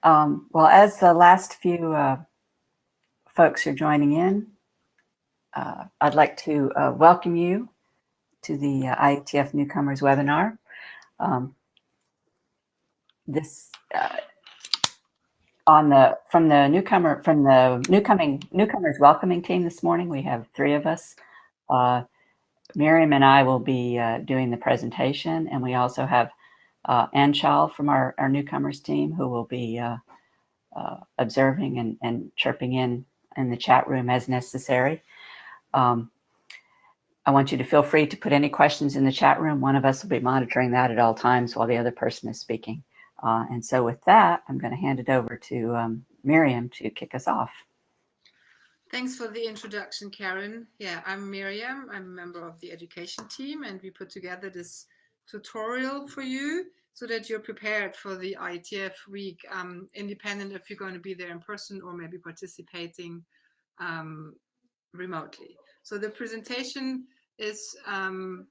Well, as the last few folks are joining in, I'd like to welcome you to the IETF Newcomers webinar. This from the Newcomers welcoming team this morning, we have 3 of us. Miriam and I will be doing the presentation, and we also have Anshal from our Newcomers team who will be observing and chirping in the chat room as necessary. I want you to feel free to put any questions in the chat room. One of us will be monitoring that at all times while the other person is speaking. And so with that, I'm going to hand it over to Miriam to kick us off. Thanks for the introduction, Karen. Yeah, I'm Miriam. I'm a member of the education team, and we put together this tutorial for you so that you're prepared for the IETF week, independent if you're going to be there in person or maybe participating remotely. So the presentation is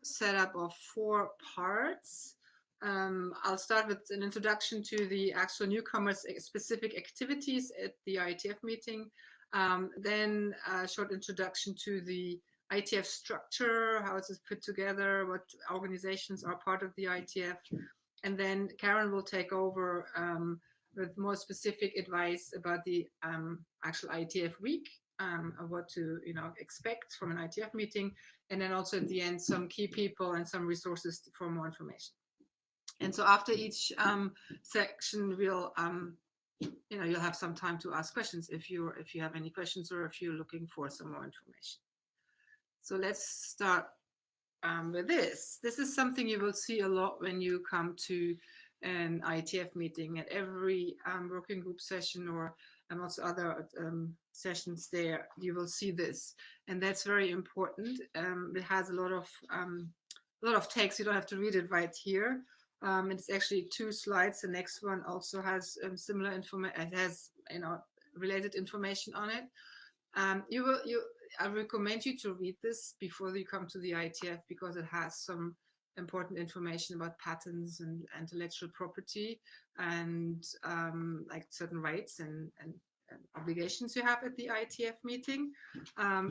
set up of 4 parts. I'll start with an introduction to the actual newcomers specific activities at the IETF meeting. Then a short introduction to the IETF structure, how it is put together, what organizations are part of the IETF. And then Karen will take over with more specific advice about the actual IETF week, of what to expect from an IETF meeting. And then also at the end, some key people and some resources for more information. And so after each section, we'll you'll have some time to ask questions if you have any questions or if you're looking for some more information. So let's start with this. This is something you will see a lot when you come to an IETF meeting. At every working group session or also other sessions there, you will see this, and that's very important. It has a lot of text. You don't have to read it right here. It's actually 2 slides. The next one also has similar information. It has related information on it. I recommend you to read this before you come to the IETF because it has some important information about patents and intellectual property and like certain rights and obligations you have at the IETF meeting.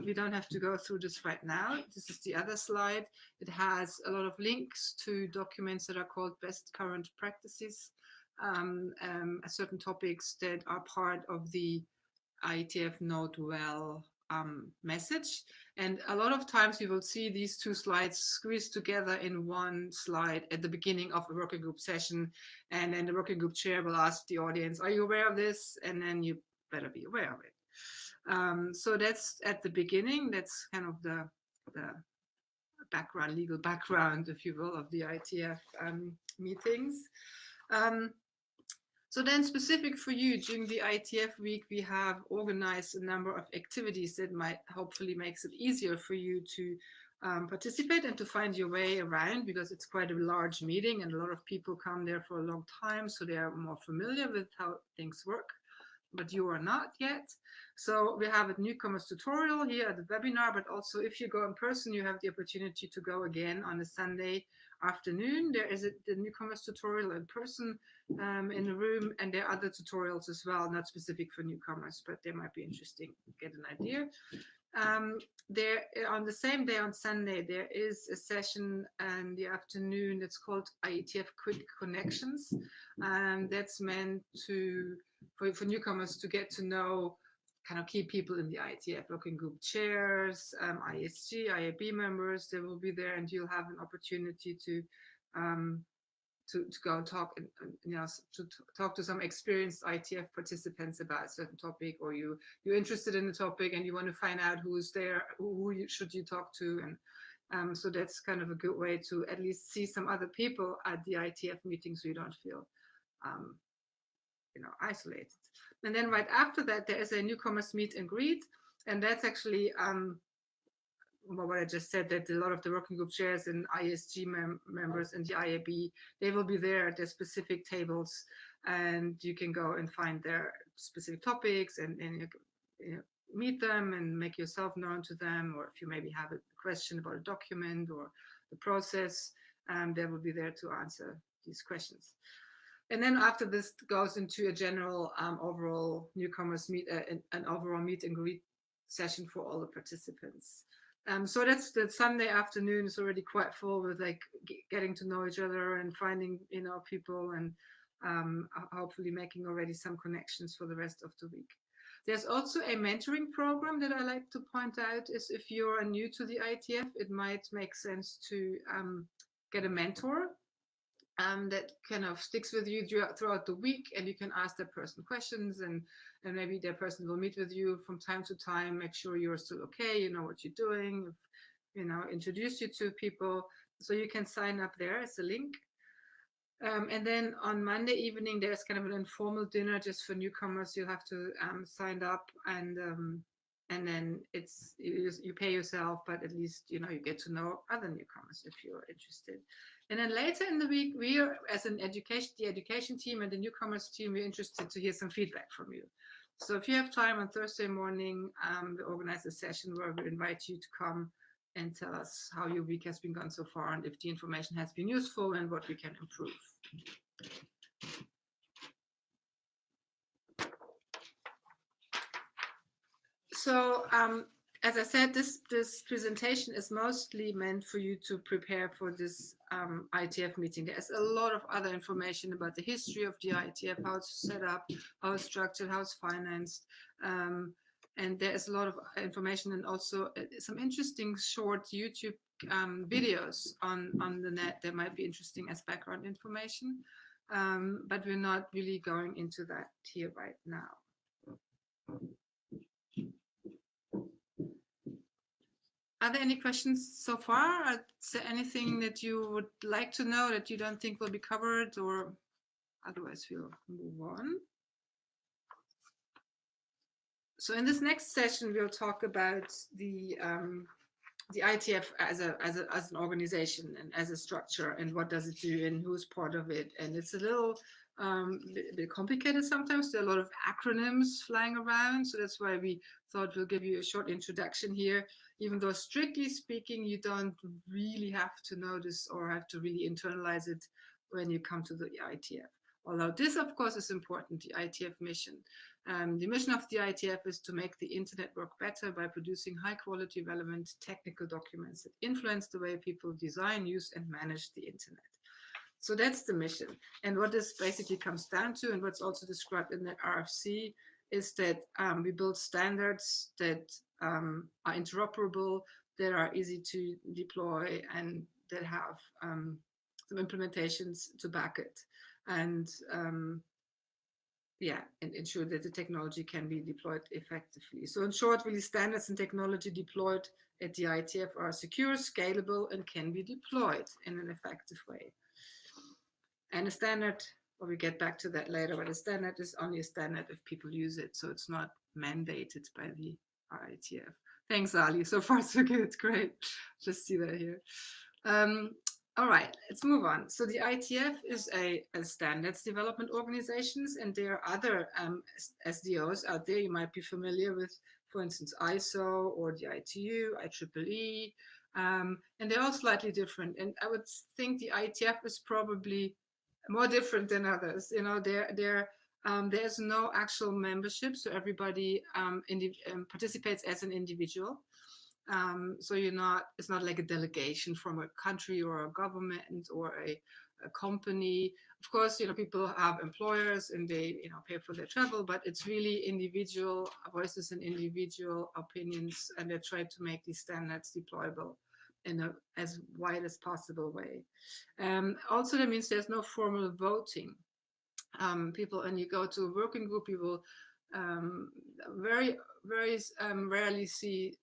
We don't have to go through this right now. This is the other slide. It has a lot of links to documents that are called best current practices, certain topics that are part of the IETF Note Well message. And a lot of times you will see these 2 slides squeezed together in one slide at the beginning of a working group session. And then the working group chair will ask the audience, are you aware of this? And then you better be aware of it. So that's at the beginning. That's kind of the background, legal background, if you will, of the IETF meetings. So then specific for you, during the IETF week, we have organized a number of activities that might hopefully makes it easier for you to participate and to find your way around, because it's quite a large meeting and a lot of people come there for a long time, so they are more familiar with how things work, but you are not yet. So we have a newcomers tutorial here at the webinar, but also if you go in person, you have the opportunity to go again on a Sunday afternoon. There is the newcomers tutorial in person in the room, and there are other tutorials as well, not specific for newcomers, but they might be interesting to get an idea. There on the same day on Sunday, there is a session in the afternoon that's called IETF Quick Connections. That's meant for newcomers to get to know kind of key people in the IETF, working group chairs, ISG, IAB members. They will be there, and you'll have an opportunity to go and talk, to talk to some experienced IETF participants about a certain topic, or you're interested in the topic and you want to find out who's there, who should you talk to, and so that's kind of a good way to at least see some other people at the IETF meeting, so you don't feel isolated. And then right after that, there is a newcomers meet and greet, and that's actually what I just said, that a lot of the working group chairs and ISG members and the IAB, they will be there at their specific tables, and you can go and find their specific topics and meet them and make yourself known to them, or if you maybe have a question about a document or the process, they will be there to answer these questions. And then after this goes into a general overall newcomers meet, an overall meet and greet session for all the participants. So that's the Sunday afternoon is already quite full with like getting to know each other and finding, you know, people, and hopefully making already some connections for the rest of the week. There's also a mentoring program that I like to point out is if you're new to the IETF, it might make sense to get a mentor that kind of sticks with you throughout the week, and you can ask that person questions, and maybe that person will meet with you from time to time, make sure you're still okay, you know what you're doing, you know, introduce you to people. So you can sign up there as a link. And then on Monday evening, there's kind of an informal dinner just for newcomers. You have to sign up, and then it's you pay yourself, but at least you know you get to know other newcomers if you're interested. And then later in the week, we are as the education team and the newcomers team, we're interested to hear some feedback from you. So if you have time on Thursday morning, we organize a session where we invite you to come and tell us how your week has been gone so far, and if the information has been useful and what we can improve. So as I said, this presentation is mostly meant for you to prepare for this IETF meeting. There's a lot of other information about the history of the IETF, how it's set up, how it's structured, how it's financed. And there's a lot of information, and also some interesting short YouTube videos on the net that might be interesting as background information. But we're not really going into that here right now. Are there any questions so far? Is there anything that you would like to know that you don't think will be covered, or otherwise we'll move on? So in this next session, we'll talk about the IETF as an organization and as a structure, and what does it do and who's part of it. And it's a little bit complicated sometimes. There are a lot of acronyms flying around, so that's why we thought we'll give you a short introduction here, even though strictly speaking you don't really have to know this or have to really internalize it when you come to the IETF. Although this of course is important, the IETF mission. The mission of the IETF is to make the internet work better by producing high quality, relevant technical documents that influence the way people design, use and manage the internet. So that's the mission. And what this basically comes down to, and what's also described in the RFC, is that we build standards that are interoperable, that are easy to deploy, and that have some implementations to back it. And yeah, and ensure that the technology can be deployed effectively. So in short, really standards and technology deployed at the IETF are secure, scalable, and can be deployed in an effective way. And a standard, well, we get back to that later, but a standard is only a standard if people use it. So it's not mandated by the IETF. Thanks, Ali. So far, so good. Great. Just see that here. All right, let's move on. So the IETF is a standards development organizations, and there are other SDOs out there you might be familiar with, for instance, ISO or the ITU, IEEE, and they're all slightly different. And I would think the IETF is probably more different than others. You know, there's no actual membership, so everybody participates as an individual. So it's not like a delegation from a country or a government or a company. Of course, you know, people have employers and they, you know, pay for their travel, but it's really individual voices and individual opinions, and they try to make these standards deployable in a as wide as possible way. Also, that means there's no formal voting. People, when you go to a working group, you will very rarely see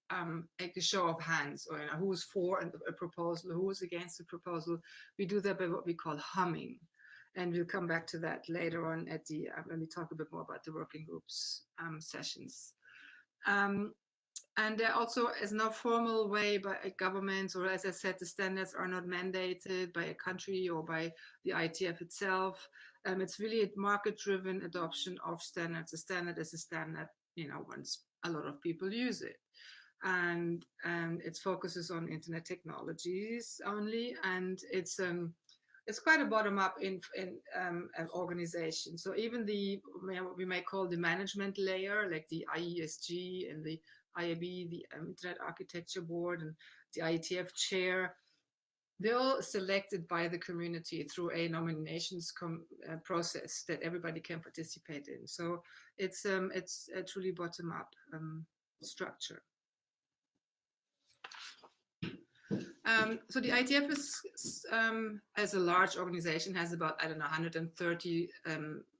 like a show of hands, or who's for a proposal, who's against the proposal. We do that by what we call humming, and we'll come back to that later on at the when we talk a bit more about the working groups sessions. And there also is no formal way by governments, or as I said, the standards are not mandated by a country or by the IETF itself. It's really a market-driven adoption of standards. A standard is a standard, you know, once a lot of people use it. And it focuses on internet technologies only, and it's it's quite a bottom up in an organization. So even what we may call the management layer, like the IESG and the IAB, the Internet Architecture Board, and the IETF chair, they're all selected by the community through a nominations process that everybody can participate in. So it's a truly bottom up structure. So the IETF is, as a large organization, has about, I don't know, 130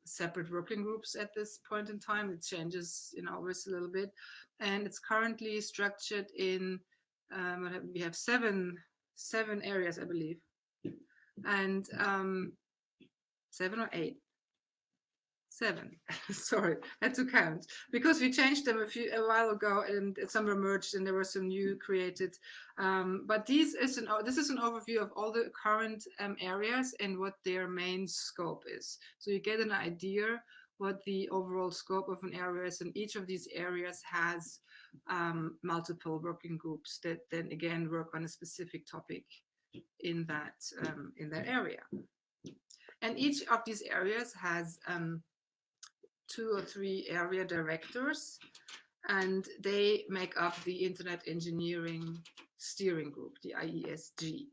separate working groups at this point in time. It changes, always a little bit. And it's currently structured in, we have seven areas, I believe. And 7 or 8. 7. Sorry, I had to count because we changed them a while ago, and some were merged, and there were some new created. But this is an overview of all the current areas and what their main scope is. So you get an idea what the overall scope of an area is, and each of these areas has multiple working groups that then again work on a specific topic in that area. And each of these areas has 2 or 3 area directors, and they make up the Internet Engineering Steering Group, the IESG,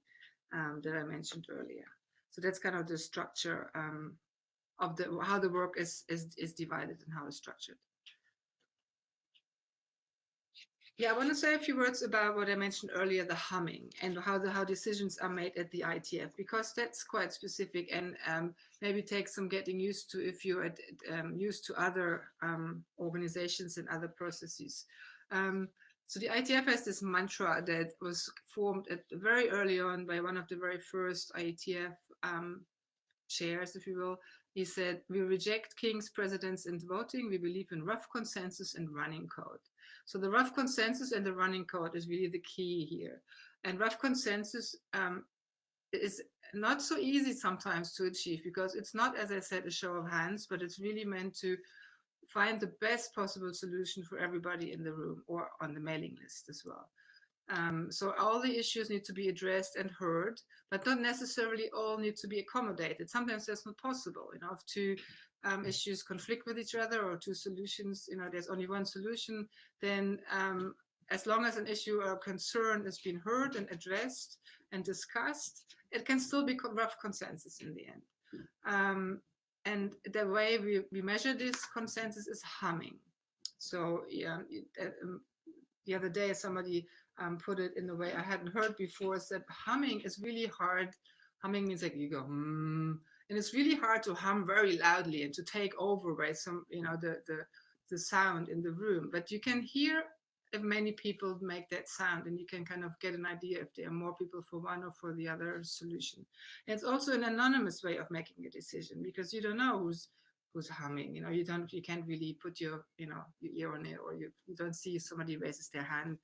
that I mentioned earlier. So that's kind of the structure of how the work is divided and how it's structured. Yeah, I want to say a few words about what I mentioned earlier, the humming, and how decisions are made at the IETF, because that's quite specific and maybe takes some getting used to if you're used to other organizations and other processes. So the IETF has this mantra that was formed very early on by one of the very first IETF chairs, if you will. He said, "We reject kings, presidents, and voting. We believe in rough consensus and running code." So the rough consensus and the running code is really the key here. And rough consensus is not so easy sometimes to achieve, because it's not, as I said, a show of hands, but it's really meant to find the best possible solution for everybody in the room or on the mailing list as well. So all the issues need to be addressed and heard, but not necessarily all need to be accommodated. Sometimes that's not possible. If 2 issues conflict with each other, or 2 solutions, there's only one solution, then as long as an issue or concern has been heard and addressed and discussed, it can still be rough consensus in the end. And the way we measure this consensus is humming. So yeah, the other day somebody put it in a way I hadn't heard before, said humming is really hard. Humming means like you go, and it's really hard to hum very loudly and to take over by some, the sound in the room. But you can hear if many people make that sound, and you can kind of get an idea if there are more people for one or for the other solution. And it's also an anonymous way of making a decision, because you don't know who's humming. You can't really put your ear on it, or you don't see if somebody raises their hand.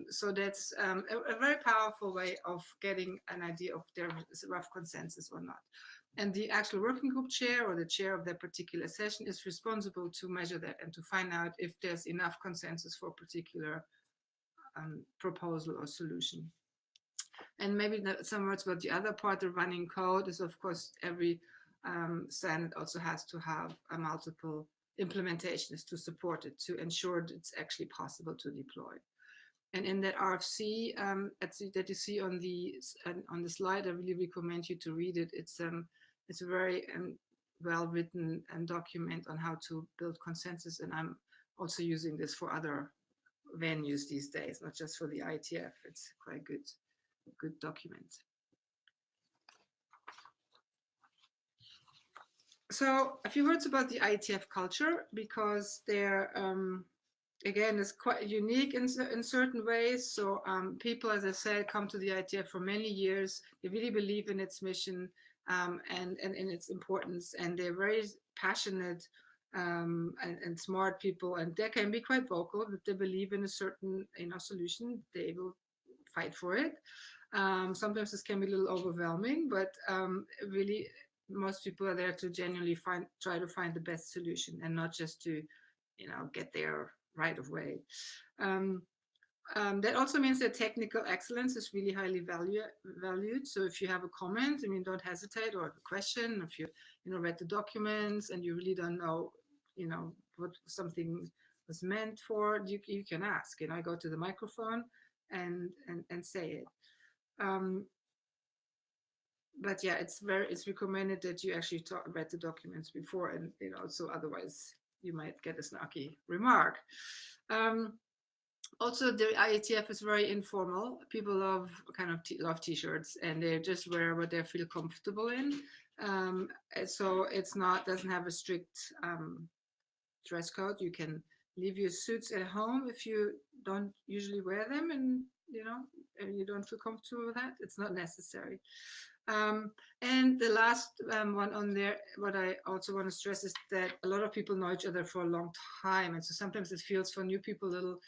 So that's a very powerful way of getting an idea of their rough consensus or not. And the actual working group chair, or the chair of that particular session, is responsible to measure that and to find out if there's enough consensus for a particular proposal or solution. And maybe some words about the other part. The running code is, of course, every standard also has to have a multiple implementations to support it, to ensure that it's actually possible to deploy. And in that RFC that you see on the slide, I really recommend you to read it. It's a very well-written document on how to build consensus, and I'm also using this for other venues these days, not just for the IETF. It's quite a good document. So a few words about the IETF culture, because they're again, it's quite unique in certain ways. So people, as I said, come to the IETF for many years. They really believe in its mission and in its importance, and they're very passionate and smart people, and they can be quite vocal. If they believe in a certain solution, they will fight for it. Sometimes this can be a little overwhelming, but really, most people are there to genuinely try to find the best solution, and not just to get there right away. That also means that technical excellence is really highly valued. So if you have a comment, I mean, don't hesitate, or a question. If you read the documents and you really don't know, what something was meant for, you can ask. I go to the microphone and say it. But yeah, it's recommended that you actually read the documents before, and so otherwise you might get a snarky remark. Also, the IETF is very informal. People love love t-shirts, and they just wear what they feel comfortable in. So it's doesn't have a strict dress code. You can leave your suits at home if you don't usually wear them, and you don't feel comfortable with that. It's not necessary. And the last one on there, what I also want to stress is that a lot of people know each other for a long time, and so sometimes it feels for new people a little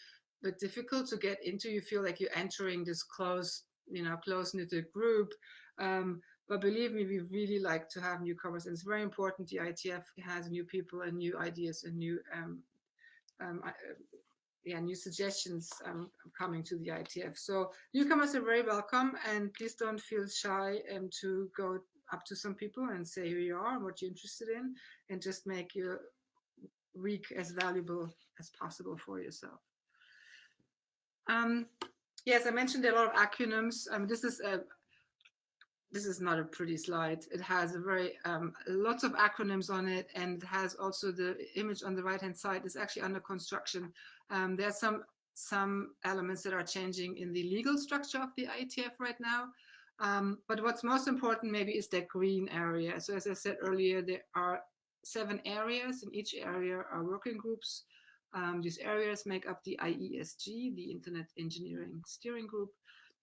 bit difficult to get into. You feel like you're entering this close-knit group. But believe me, we really like to have newcomers, and it's very important. The IETF has new people and new ideas and new new suggestions coming to the IETF. So newcomers are very welcome, and please don't feel shy to go up to some people and say who you are and what you're interested in, and just make your week as valuable as possible for yourself. Yes, I mentioned there are a lot of acronyms. This is not a pretty slide. It has a very lots of acronyms on it, and it has also the image on the right-hand side is actually under construction. There are some elements that are changing in the legal structure of the IETF right now. But what's most important maybe is that green area. So as I said earlier, there are 7 areas. In each area are working groups. These areas make up the IESG, the Internet Engineering Steering Group.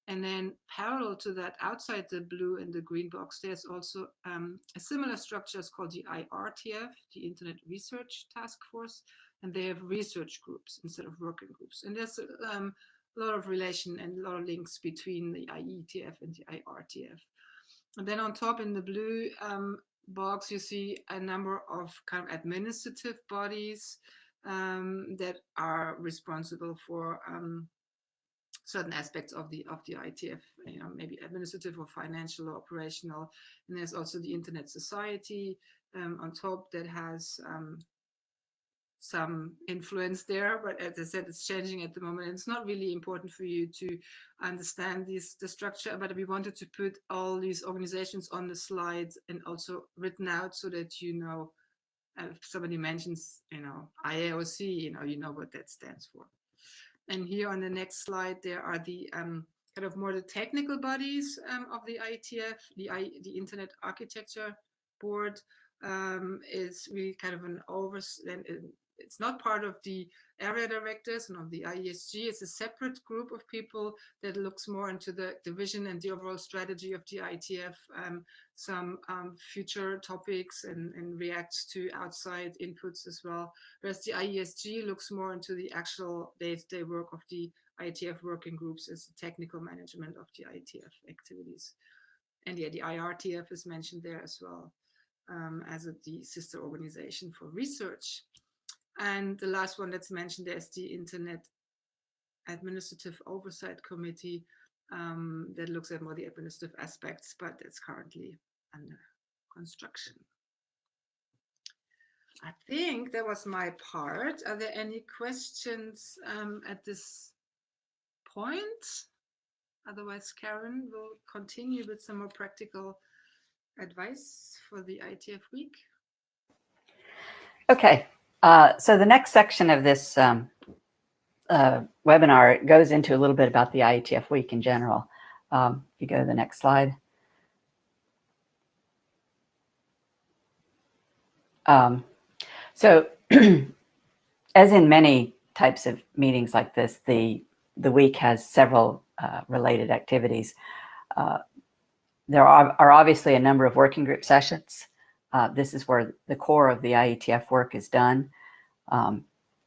And then parallel to that, outside the blue and the green box, there's also a similar structure. It's called the IRTF, the Internet Research Task Force, and they have research groups instead of working groups. And there's a lot of relation and a lot of links between the IETF and the IRTF. And then on top in the blue box, you see a number of kind of administrative bodies that are responsible for certain aspects of the IETF, maybe administrative or financial or operational. And there's also the Internet Society on top that has some influence there, but as I said, it's changing at the moment. And it's not really important for you to understand the structure, but we wanted to put all these organizations on the slides and also written out so that if somebody mentions IAOC, you know what that stands for. And here on the next slide, there are the kind of more the technical bodies of the IETF. The Internet Architecture Board is really kind of it's not part of the area directors and of the IESG. It's a separate group of people that looks more into the vision and the overall strategy of the IETF, some future topics, and reacts to outside inputs as well. Whereas the IESG looks more into the actual day-to-day work of the IETF working groups as the technical management of the IETF activities. And yeah, the IRTF is mentioned there as well as the sister organization for research. And the last one that's mentioned there is the Internet Administrative Oversight Committee that looks at more the administrative aspects, but it's currently under construction. I think that was my part. Are there any questions at this point? Otherwise, Karen will continue with some more practical advice for the IETF week. Okay. So the next section of this webinar goes into a little bit about the IETF week in general. If you go to the next slide. So as in many types of meetings like this, the week has several related activities. There are obviously a number of working group sessions. This is where the core of the IETF work is done.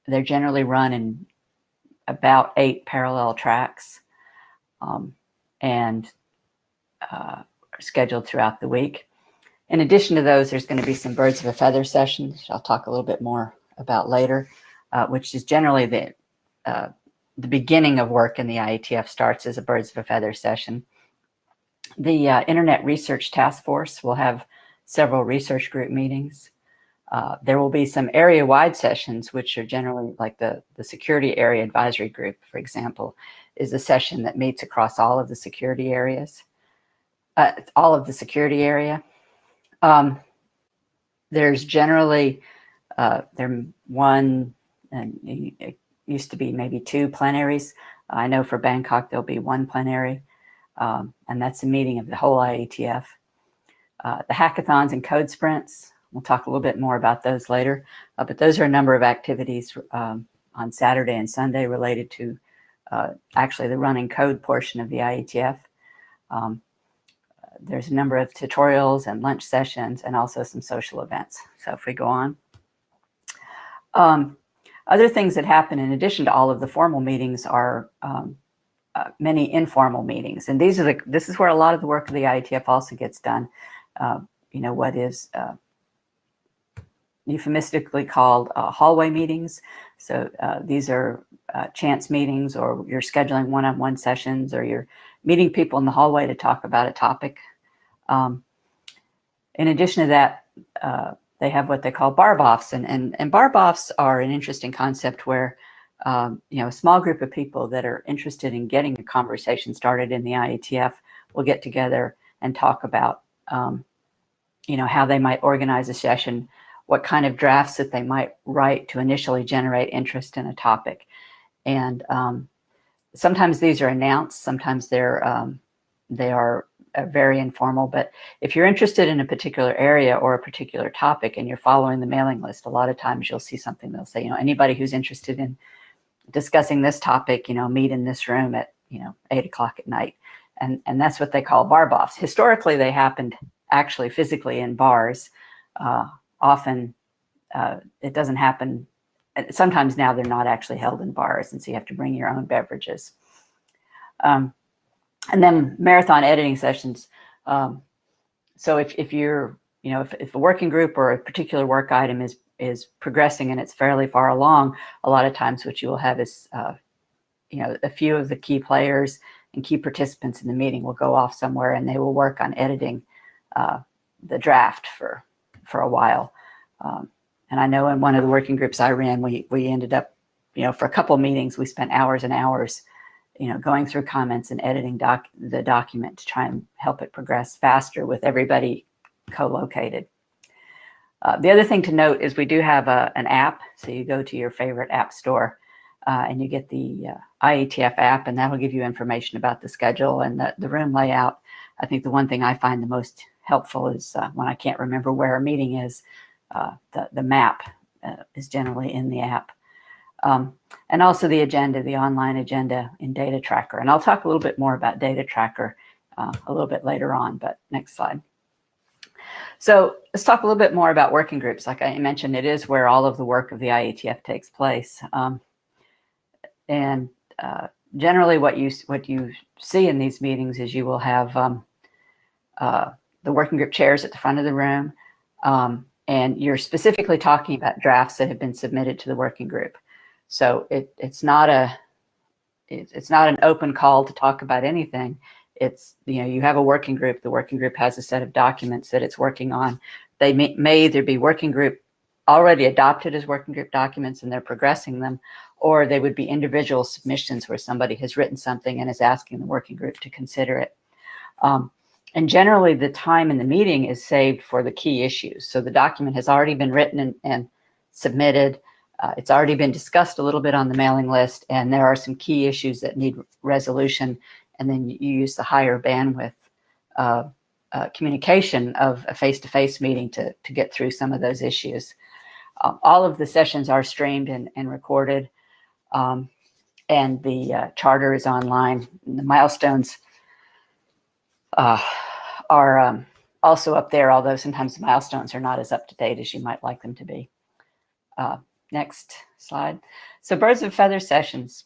They're generally run in about 8 parallel tracks and are scheduled throughout the week. In addition to those, there's going to be some birds of a feather sessions, which I'll talk a little bit more about later, which is generally the the beginning of work in the IETF starts as a Birds of a Feather session. The Internet Research Task Force will have several research group meetings. There will be some area-wide sessions, which are generally like the Security Area Advisory Group, for example, is a session that meets across all of the security areas, all of the security area. There's generally one, and it used to be maybe 2 plenaries. I know for Bangkok there'll be 1 plenary, and that's a meeting of the whole IETF. The hackathons and code sprints, we'll talk a little bit more about those later, but those are a number of activities on Saturday and Sunday related to actually the running code portion of the IETF. There's a number of tutorials and lunch sessions and also some social events. So if we go on. Other things that happen in addition to all of the formal meetings are many informal meetings. And this is where a lot of the work of the IETF also gets done. What is euphemistically called hallway meetings. So these are chance meetings, or you're scheduling one-on-one sessions, or you're meeting people in the hallway to talk about a topic. In addition to that, they have what they call barb-offs, and barb-offs are an interesting concept where a small group of people that are interested in getting a conversation started in the IETF will get together and talk about how they might organize a session, what kind of drafts that they might write to initially generate interest in a topic. And sometimes these are announced, sometimes they are very informal. But if you're interested in a particular area or a particular topic and you're following the mailing list, a lot of times you'll see something that'll say, anybody who's interested in discussing this topic, meet in this room at 8 o'clock at night. And that's what they call barb-offs. Historically, they happened actually physically in bars. Often it doesn't happen. Sometimes now they're not actually held in bars, and so you have to bring your own beverages. And then marathon editing sessions. So if you're, if a working group or a particular work item is progressing and it's fairly far along, a lot of times what you will have is, a few of the key players and key participants in the meeting will go off somewhere and they will work on editing the draft for a while. And I know in one of the working groups I ran, we ended up, for a couple of meetings, we spent hours and hours, going through comments and editing the document to try and help it progress faster with everybody co-located. The other thing to note is we do have an app. So you go to your favorite app store and you get the IETF app, and that'll give you information about the schedule and the room layout. I think the one thing I find the most helpful is when I can't remember where a meeting is, the map is generally in the app. And also the agenda, the online agenda in Data Tracker. And I'll talk a little bit more about Data Tracker a little bit later on, but next slide. So let's talk a little bit more about working groups. Like I mentioned, it is where all of the work of the IETF takes place. Generally what you see in these meetings is you will have the working group chairs at the front of the room, and you're specifically talking about drafts that have been submitted to the working group. So it's not an open call to talk about anything. It's, you have a working group. The working group has a set of documents that it's working on. They may either be working group already adopted as working group documents and they're progressing them, or they would be individual submissions where somebody has written something and is asking the working group to consider it. And generally the time in the meeting is saved for the key issues. So the document has already been written and submitted. It's already been discussed a little bit on the mailing list, and there are some key issues that need resolution. And then you use the higher bandwidth communication of a face-to-face meeting to get through some of those issues. All of the sessions are streamed and recorded, and the charter is online. The milestones are also up there, although sometimes the milestones are not as up-to-date as you might like them to be. Next slide. So Birds of a Feather sessions.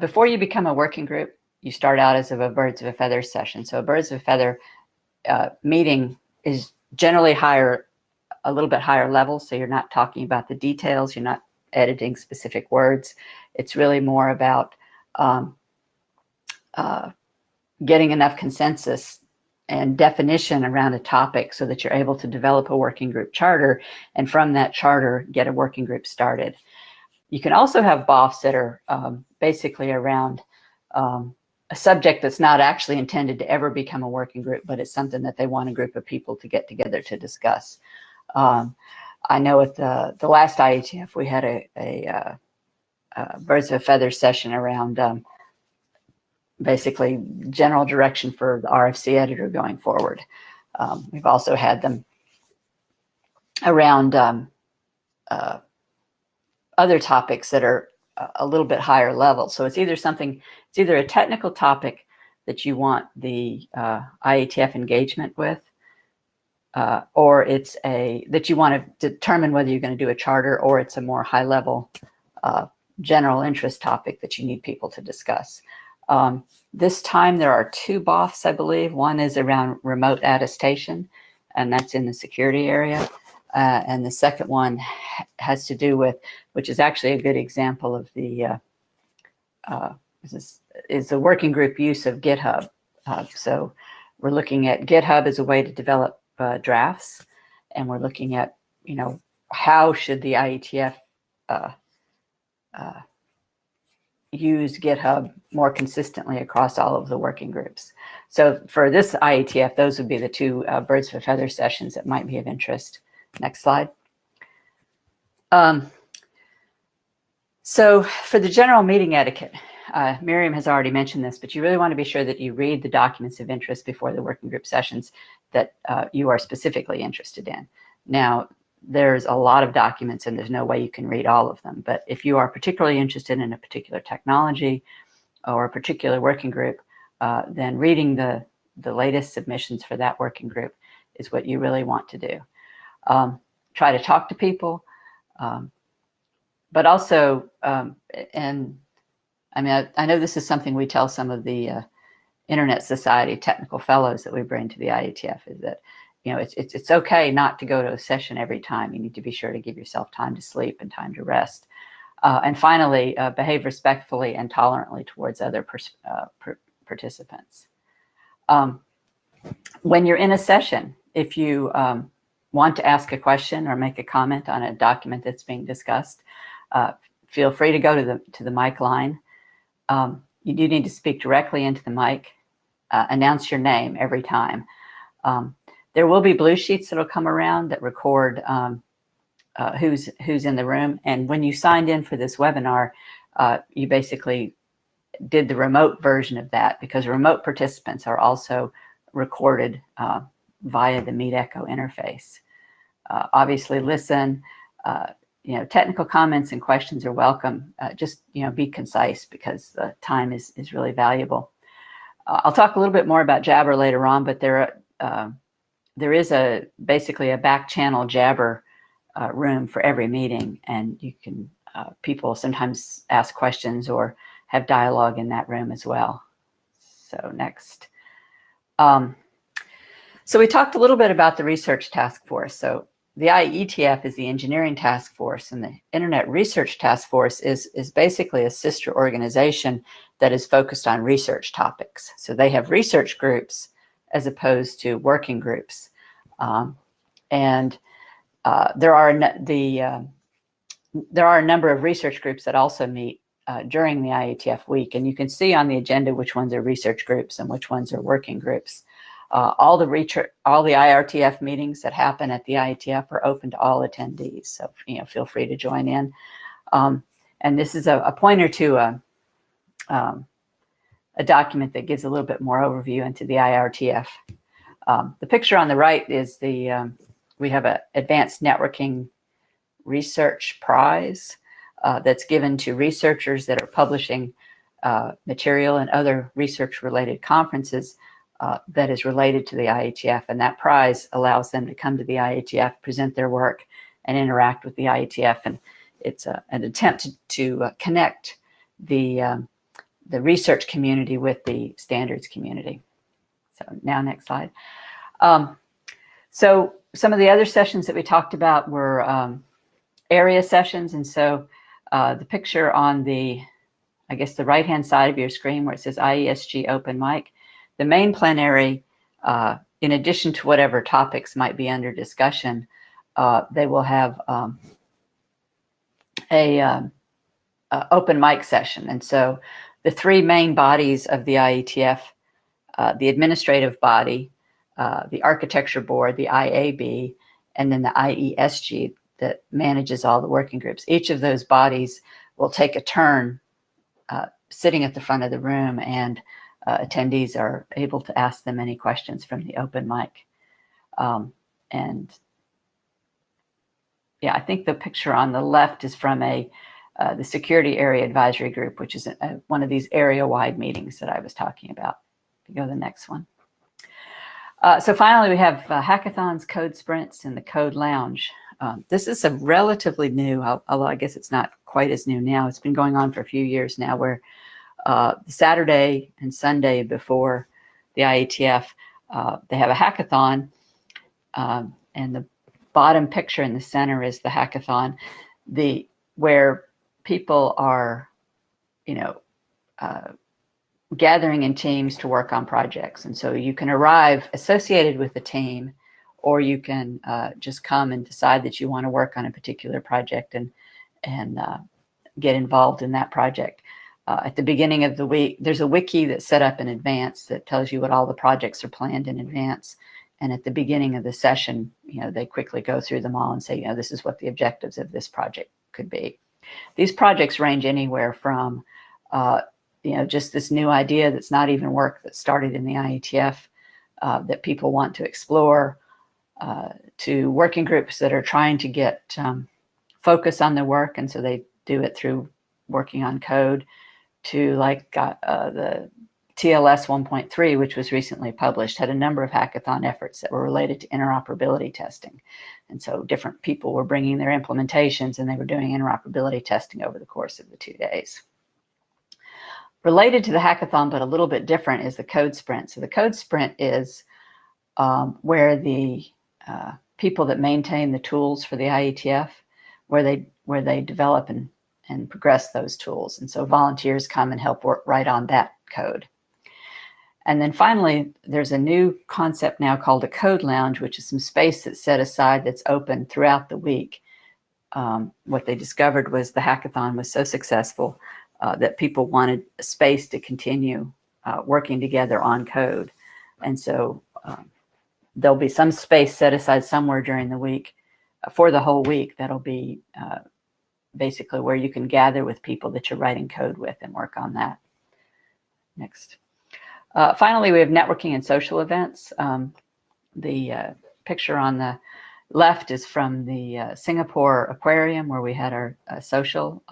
Before you become a working group, you start out as a Birds of a Feather session. So a Birds of a Feather meeting is generally a little bit higher level. So you're not talking about the details. You're not editing specific words. It's really more about getting enough consensus and definition around a topic so that you're able to develop a working group charter, and from that charter, get a working group started. You can also have BOFs that are basically around a subject that's not actually intended to ever become a working group, but it's something that they want a group of people to get together to discuss. I know at the last IETF, we had a birds of a feather session around basically general direction for the RFC editor going forward. We've also had them around other topics that are a little bit higher level. So it's either a technical topic that you want the IETF engagement with, or it's that you want to determine whether you're going to do a charter, or it's a more high level general interest topic that you need people to discuss. This time there are 2 BOFs, I believe. One is around remote attestation, and that's in the security area. And the second one has to do with, which is actually a good example of the, is the working group use of GitHub. So we're looking at GitHub as a way to develop drafts, and we're looking at, how should the IETF use GitHub more consistently across all of the working groups. So for this IETF, those would be the 2 birds of a feather sessions that might be of interest. Next slide. So for the general meeting etiquette, Miriam has already mentioned this, but you really want to be sure that you read the documents of interest before the working group sessions that you are specifically interested in. Now, there's a lot of documents and there's no way you can read all of them. But if you are particularly interested in a particular technology or a particular working group, then reading the latest submissions for that working group is what you really want to do. Try to talk to people, but also, and I mean, I know this is something we tell some of the Internet Society technical fellows that we bring to the IETF, is that it's okay not to go to a session every time. You need to be sure to give yourself time to sleep and time to rest. And finally, behave respectfully and tolerantly towards other participants. When you're in a session, if you want to ask a question or make a comment on a document that's being discussed, feel free to go to the mic line. You do need to speak directly into the mic. Announce your name every time. There will be blue sheets that will come around that record who's in the room. And when you signed in for this webinar, you basically did the remote version of that, because remote participants are also recorded via the Meet Echo interface. Obviously, listen. Technical comments and questions are welcome. Just be concise, because the time is really valuable. I'll talk a little bit more about Jabber later on, but there is basically a back channel Jabber room for every meeting, and you can people sometimes ask questions or have dialogue in that room as well. So next. So we talked a little bit about the research task force. So the IETF is the engineering task force, and the Internet Research Task Force is basically a sister organization that is focused on research topics. So they have research groups as opposed to working groups. There are a number of research groups that also meet during the IETF week, and you can see on the agenda which ones are research groups and which ones are working groups. All the IRTF meetings that happen at the IETF are open to all attendees, so feel free to join in. And this is a pointer to a document that gives a little bit more overview into the IRTF. The picture on the right is we have an Advanced Networking Research Prize that's given to researchers that are publishing material and other research-related conferences that is related to the IETF, and that prize allows them to come to the IETF, present their work, and interact with the IETF. And it's an attempt to connect the research community with the standards community. So now next slide. So some of the other sessions that we talked about were area sessions, and so the picture on the, I guess, the right-hand side of your screen where it says IESG Open Mic, the main plenary, in addition to whatever topics might be under discussion, they will have a open mic session. And so the three main bodies of the IETF, the administrative body, the architecture board, the IAB, and then the IESG that manages all the working groups. Each of those bodies will take a turn sitting at the front of the room, and attendees are able to ask them any questions from the open mic. And yeah, I think the picture on the left is from the Security Area Advisory Group, which is one of these area-wide meetings that I was talking about. If you go to the next one. So finally, we have hackathons, code sprints, and the code lounge. This is a relatively new, although I guess it's not quite as new now. It's been going on for a few years now, where Saturday and Sunday before the IETF, they have a hackathon, and the bottom picture in the center is the hackathon, where people are, gathering in teams to work on projects. And so you can arrive associated with the team, or you can just come and decide that you want to work on a particular project and get involved in that project. At the beginning of the week, there's a wiki that's set up in advance that tells you what all the projects are planned in advance. And at the beginning of the session, they quickly go through them all and say, this is what the objectives of this project could be. These projects range anywhere from, just this new idea that's not even work that started in the IETF that people want to explore, to working groups that are trying to get focus on their work, and so they do it through working on code, to like the TLS 1.3, which was recently published, had a number of hackathon efforts that were related to interoperability testing. And so different people were bringing their implementations, and they were doing interoperability testing over the course of the 2 days. Related to the hackathon, but a little bit different, is the code sprint. So the code sprint is where the people that maintain the tools for the IETF, where they develop and progress those tools. And so volunteers come and help write on that code. And then finally, there's a new concept now called a code lounge, which is some space that's set aside that's open throughout the week. What they discovered was the hackathon was so successful that people wanted a space to continue working together on code. And so there'll be some space set aside somewhere during the week for the whole week. That'll be basically where you can gather with people that you're writing code with and work on that. Next. Finally, we have networking and social events. The picture on the left is from the Singapore Aquarium, where we had our social.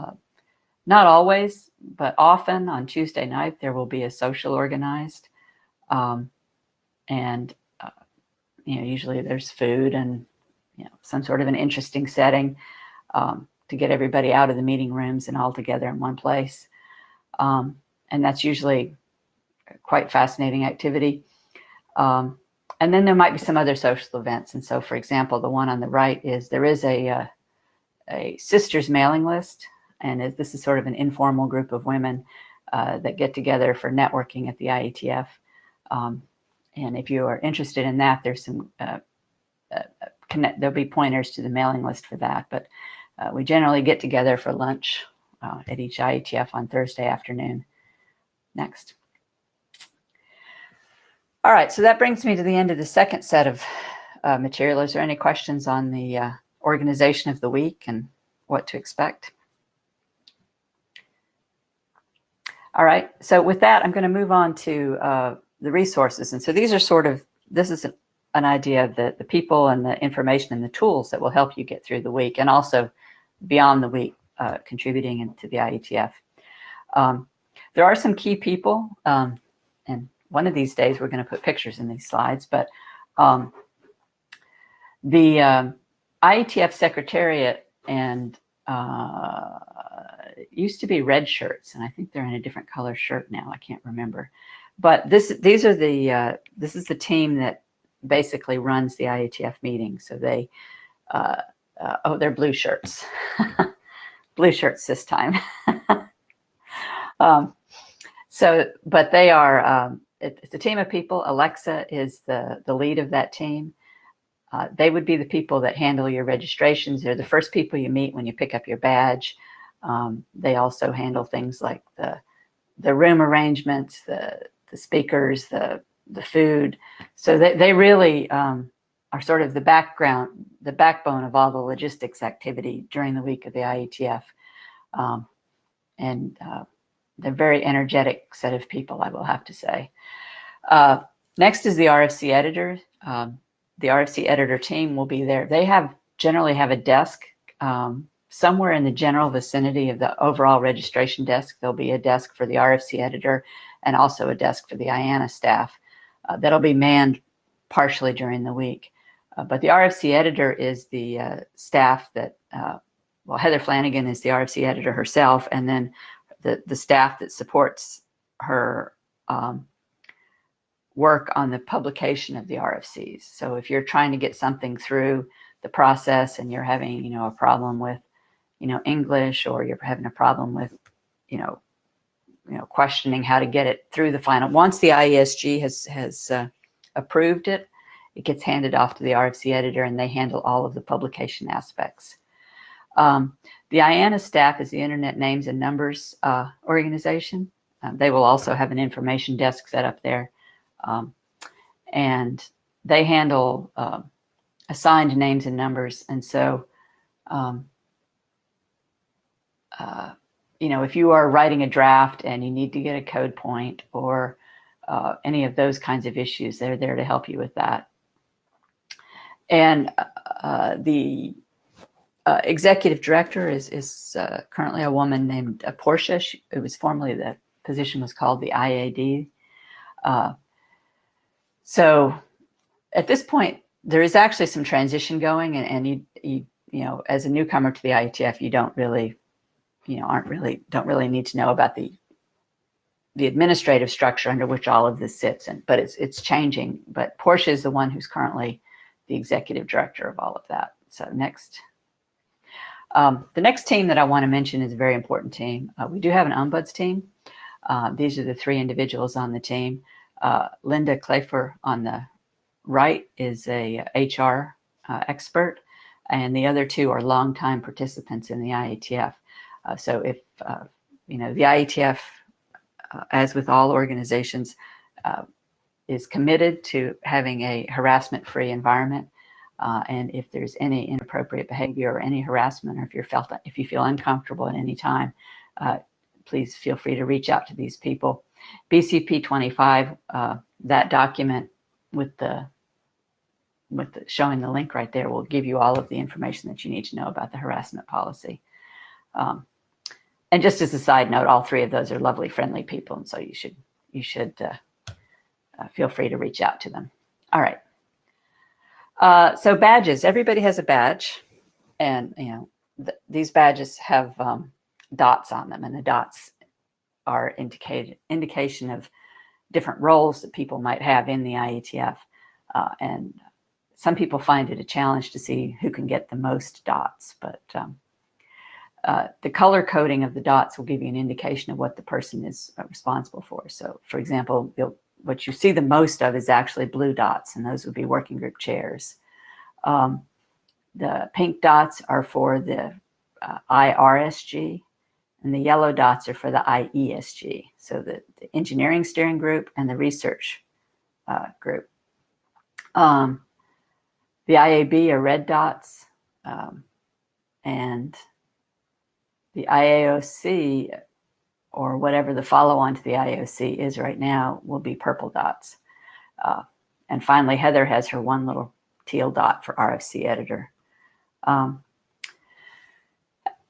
Not always, but often on Tuesday night, there will be a social organized. Usually there's food and some sort of an interesting setting to get everybody out of the meeting rooms and all together in one place. And that's usually quite fascinating activity. And then there might be some other social events. And so, for example, the one on the right is there is a sisters mailing list. And this is sort of an informal group of women that get together for networking at the IETF. And if you are interested in that, there's some there'll be pointers to the mailing list for that. But we generally get together for lunch at each IETF on Thursday afternoon. Next. All right, so that brings me to the end of the second set of material. Is there any questions on the organization of the week and what to expect? All right, so with that, I'm going to move on to the resources. And so these are this is an idea of the people and the information and the tools that will help you get through the week, and also beyond the week, contributing to the IETF. There are some key people, and one of these days we're going to put pictures in these slides, but the IETF Secretariat and it used to be red shirts, and I think they're in a different color shirt now. I can't remember. But this is the team that basically runs the IETF meeting. So they're blue shirts. blue shirts this time. But they are, it's a team of people. Alexa is the lead of that team. They would be the people that handle your registrations. They're the first people you meet when you pick up your badge. They also handle things like the room arrangements, the speakers, the food. So they really are sort of the backbone of all the logistics activity during the week of the IETF. And they're a very energetic set of people, I will have to say. Next is the RFC editor. The RFC editor team will be there. They generally have a desk somewhere in the general vicinity of the overall registration desk. There'll be a desk for the RFC editor and also a desk for the IANA staff. That'll be manned partially during the week. But the RFC editor is the staff that, well, Heather Flanagan is the RFC editor herself, and then the staff that supports her work on the publication of the RFCs. So if you're trying to get something through the process and you're having, a problem with, English, or you're having a problem with, questioning how to get it through the final. Once the IESG has approved it, it gets handed off to the RFC editor, and they handle all of the publication aspects. The IANA staff is the Internet Names and Numbers organization. They will also have an information desk set up there. And they handle assigned names and numbers. And so, if you are writing a draft and you need to get a code point or any of those kinds of issues, they're there to help you with that. And the executive director is currently a woman named Portia. It was formerly, the position was called the IAD. So at this point, there is actually some transition going, and you as a newcomer to the IETF, you don't really need to know about the administrative structure under which all of this sits, but it's changing. But Portia is the one who's currently the executive director of all of that. So next. The next team that I want to mention is a very important team. We do have an ombuds team. These are the three individuals on the team. Linda Clayfer on the right is a HR expert, and the other two are longtime participants in the IETF. So if, the IETF, as with all organizations, is committed to having a harassment-free environment. And if there's any inappropriate behavior or any harassment, or if you feel uncomfortable at any time, please feel free to reach out to these people. BCP 25, that document with the showing the link right there, will give you all of the information that you need to know about the harassment policy. And just as a side note, all three of those are lovely, friendly people, and so you should feel free to reach out to them. All right. So badges. Everybody has a badge, and these badges have dots on them, and the dots are indication of different roles that people might have in the IETF. And some people find it a challenge to see who can get the most dots, but the color coding of the dots will give you an indication of what the person is responsible for. So, for example, what you see the most of is actually blue dots, and those would be working group chairs. The pink dots are for the IRSG, and the yellow dots are for the IESG, so the engineering steering group and the research group. The IAB are red dots, and the IAOC, or whatever the follow-on to the IAOC is right now, will be purple dots. And finally, Heather has her one little teal dot for RFC editor.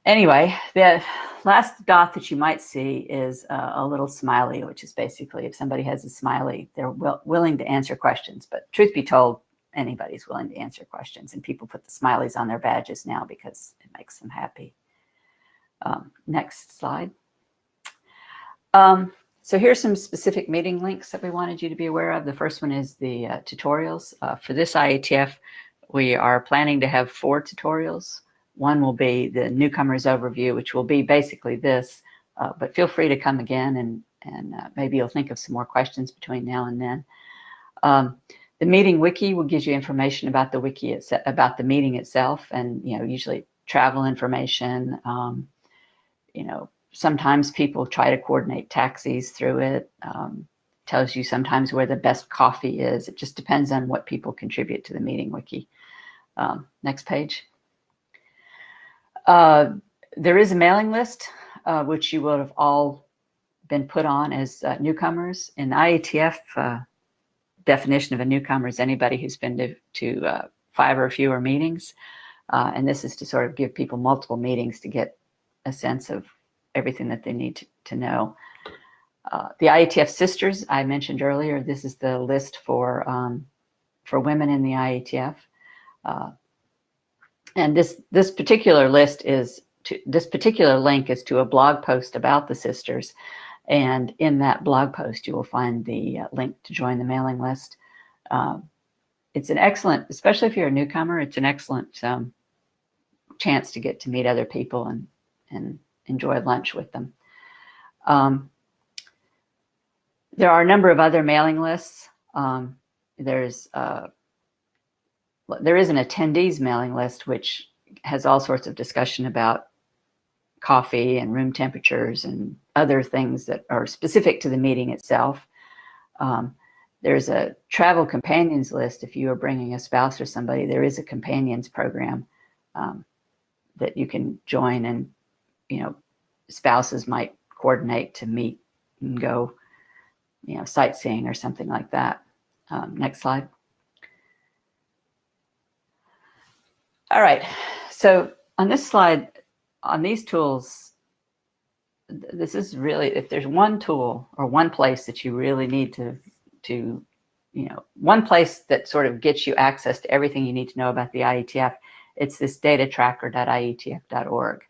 Anyway, the last dot that you might see is a little smiley, which is basically, if somebody has a smiley, they're willing to answer questions. But truth be told, anybody's willing to answer questions, and people put the smileys on their badges now because it makes them happy. Next slide. So here's some specific meeting links that we wanted you to be aware of. The first one is the tutorials. For this IETF, we are planning to have 4 tutorials One will be the Newcomers Overview, which will be basically this, but feel free to come again, and maybe you'll think of some more questions between now and then. The meeting wiki will give you information about the wiki about the meeting itself, and usually travel information. Sometimes people try to coordinate taxis through it. Tells you sometimes where the best coffee is. It just depends on what people contribute to the meeting wiki. Next page. There is a mailing list, which you would have all been put on as newcomers. In the IETF definition of a newcomer is anybody who's been to 5 or fewer meetings. And this is to sort of give people multiple meetings to get a sense of everything that they need to know. The IETF sisters I mentioned earlier. This is the list for women in the IETF. And this particular list this particular link is to a blog post about the sisters. And in that blog post, you will find the link to join the mailing list. It's an excellent, especially if you're a newcomer, it's an excellent chance to get to meet other people and enjoy lunch with them. There are a number of other mailing lists. There is an attendees mailing list, which has all sorts of discussion about coffee and room temperatures and other things that are specific to the meeting itself. There's a travel companions list. If you are bringing a spouse or somebody, there is a companions program that you can join, and spouses might coordinate to meet and go sightseeing or something like that. Next slide. All right, so on this slide, on these tools, this is really, if there's one tool or one place that you really need to one place that sort of gets you access to everything you need to know about the IETF, it's this datatracker.ietf.org.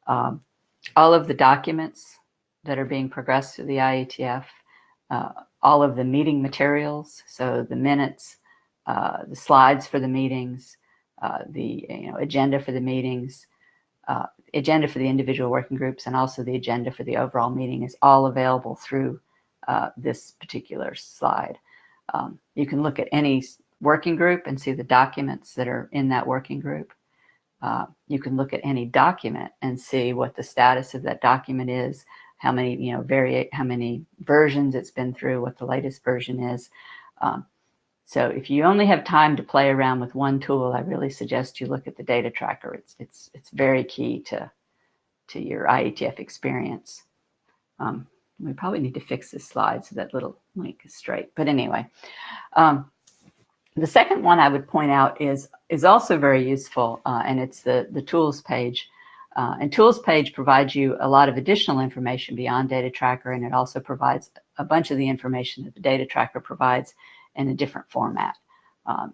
All of the documents that are being progressed through the IETF, all of the meeting materials, so the minutes, the slides for the meetings, the agenda for the meetings, agenda for the individual working groups, and also the agenda for the overall meeting is all available through this particular slide. You can look at any working group and see the documents that are in that working group. You can look at any document and see what the status of that document is, how many how many versions it's been through, what the latest version is. So if you only have time to play around with one tool, I really suggest you look at the data tracker. It's very key to your IETF experience. We probably need to fix this slide so that little link is straight. But anyway, the second one I would point out is also very useful, and it's the tools page. And tools page provides you a lot of additional information beyond data tracker, and it also provides a bunch of the information that the data tracker provides in a different format.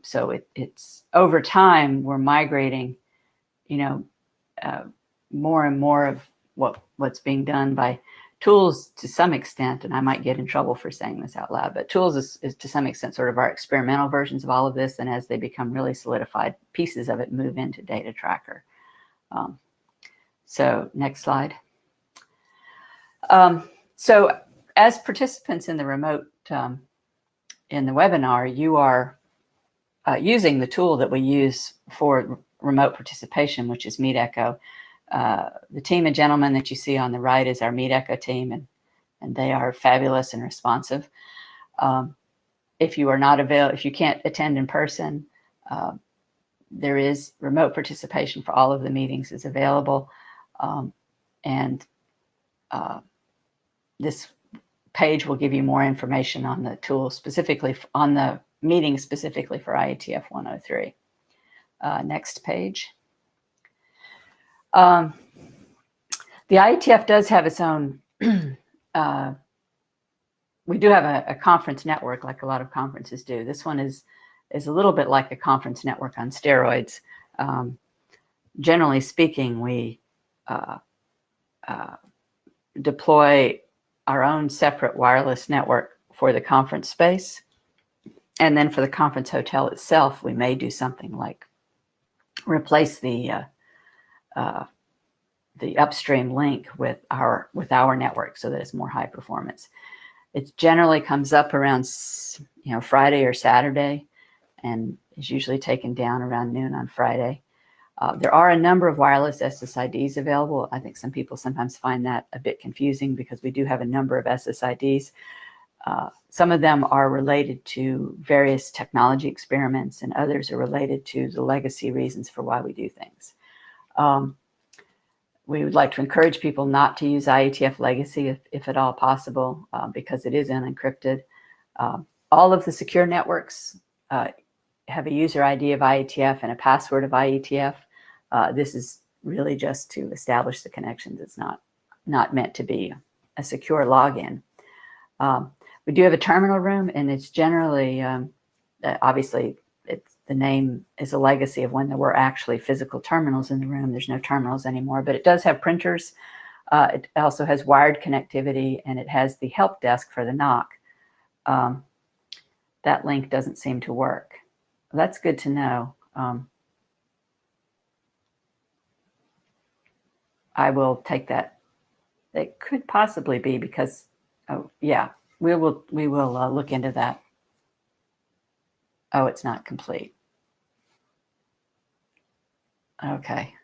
So it's over time, we're migrating, more and more of what's being done by tools to some extent, and I might get in trouble for saying this out loud, but tools is to some extent sort of our experimental versions of all of this, and as they become really solidified, pieces of it move into data tracker. So next slide. So as participants in the remote, in the webinar, you are using the tool that we use for remote participation, which is MeetEcho. The team of gentlemen that you see on the right is our MeetEcho team, and they are fabulous and responsive. If you are not available, if you can't attend in person, there is remote participation for all of the meetings is available. And this page will give you more information on the tool, specifically on the meeting specifically for IETF 103. Next page. The IETF does have its own, we do have a conference network like a lot of conferences do. This one is a little bit like a conference network on steroids. Generally speaking, we deploy our own separate wireless network for the conference space. And then for the conference hotel itself, we may do something like replace the the upstream link with our network so that it's more high performance. It generally comes up around Friday or Saturday, and is usually taken down around noon on Friday. There are a number of wireless SSIDs available. I think some people sometimes find that a bit confusing because we do have a number of SSIDs. Some of them are related to various technology experiments, and others are related to the legacy reasons for why we do things. We would like to encourage people not to use IETF legacy if at all possible, because it is unencrypted. All of the secure networks have a user ID of IETF and a password of IETF. This is really just to establish the connections. It's not meant to be a secure login. We do have a terminal room, and it's generally, obviously, the name is a legacy of when there were actually physical terminals in the room. There's no terminals anymore, but it does have printers. It also has wired connectivity, and it has the help desk for the NOC. That link doesn't seem to work. That's good to know. I will take that. It could possibly be because, oh yeah, we will look into that. Oh, it's not complete. Okay.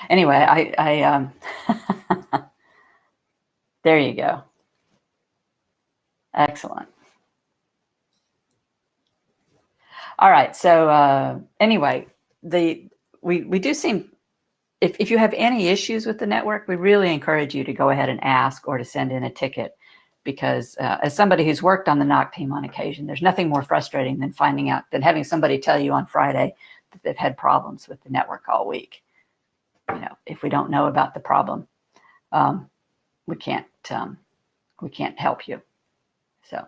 Anyway, I there you go. Excellent. All right. So anyway, we do seem, if you have any issues with the network, we really encourage you to go ahead and ask or to send in a ticket, because as somebody who's worked on the NOC team on occasion, there's nothing more frustrating than having somebody tell you on Friday that they've had problems with the network all week. If we don't know about the problem, we can't help you. So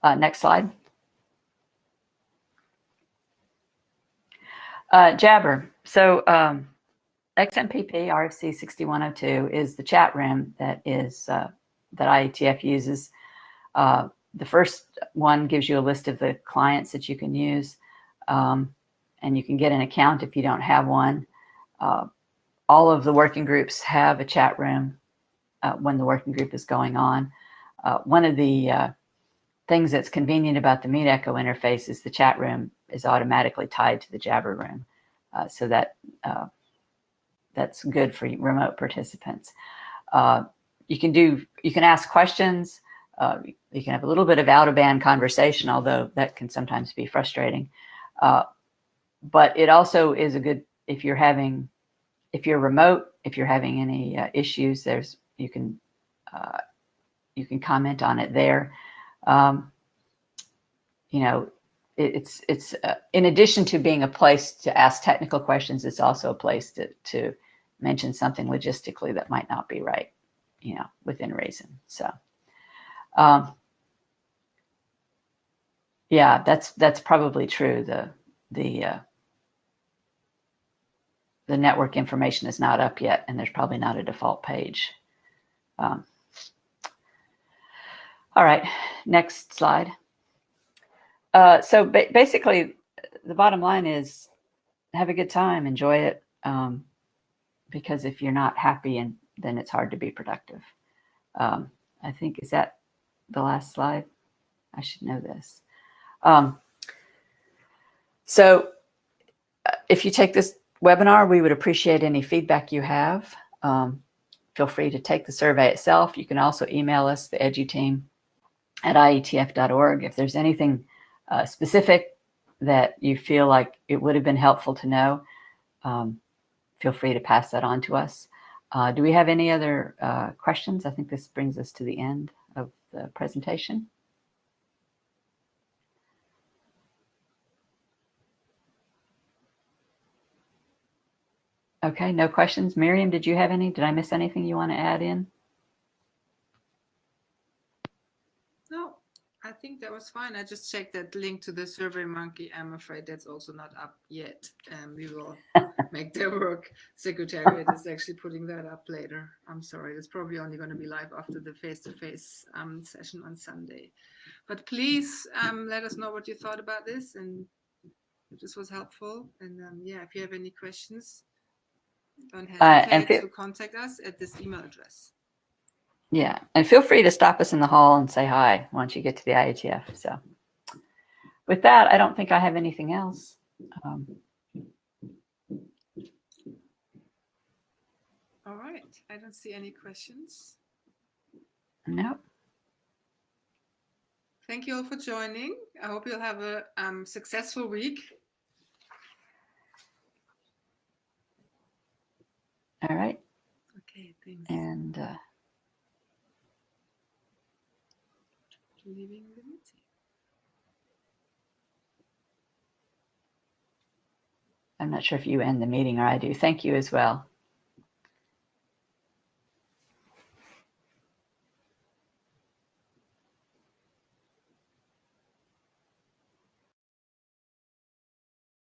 next slide. Jabber. So XMPP RFC 6102 is the chat room that IETF uses. The first one gives you a list of the clients that you can use, and you can get an account if you don't have one. All of the working groups have a chat room when the working group is going on. One of the things that's convenient about the MeetEcho interface is the chat room is automatically tied to the Jabber room, so that that's good for remote participants. You can ask questions. You can have a little bit of out-of-band conversation, although that can sometimes be frustrating. But it also is a good, if you're remote, if you're having any issues, you can comment on it there. It's in addition to being a place to ask technical questions, it's also a place to mention something logistically that might not be right, within reason. So, yeah, that's probably true. The network information is not up yet, and there's probably not a default page. All right, next slide. So basically, the bottom line is have a good time, enjoy it, because if you're not happy, then it's hard to be productive. I think, is that the last slide? I should know this. So if you take this webinar, we would appreciate any feedback you have. Feel free to take the survey itself. You can also email us, the EduTeam at IETF.org. If there's anything specific that you feel like it would have been helpful to know, feel free to pass that on to us. Do we have any other questions? I think this brings us to the end of the presentation. Okay, no questions. Miriam, did you have any? Did I miss anything you want to add in? No, I think that was fine. I just checked that link to the SurveyMonkey. I'm afraid that's also not up yet. We will make their work. Secretariat is actually putting that up later. I'm sorry, it's probably only going to be live after the face-to-face session on Sunday. But please let us know what you thought about this and if this was helpful. And yeah, if you have any questions, Don't And hesitate to contact us at this email address. Yeah, and feel free to stop us in the hall and say hi once you get to the IETF. So with that, I don't think I have anything else. All right. I don't see any questions. No. Thank you all for joining. I hope you'll have a successful week. All right. Okay, thanks. And Leaving the meeting. I'm not sure if you end the meeting or I do. Thank you as well.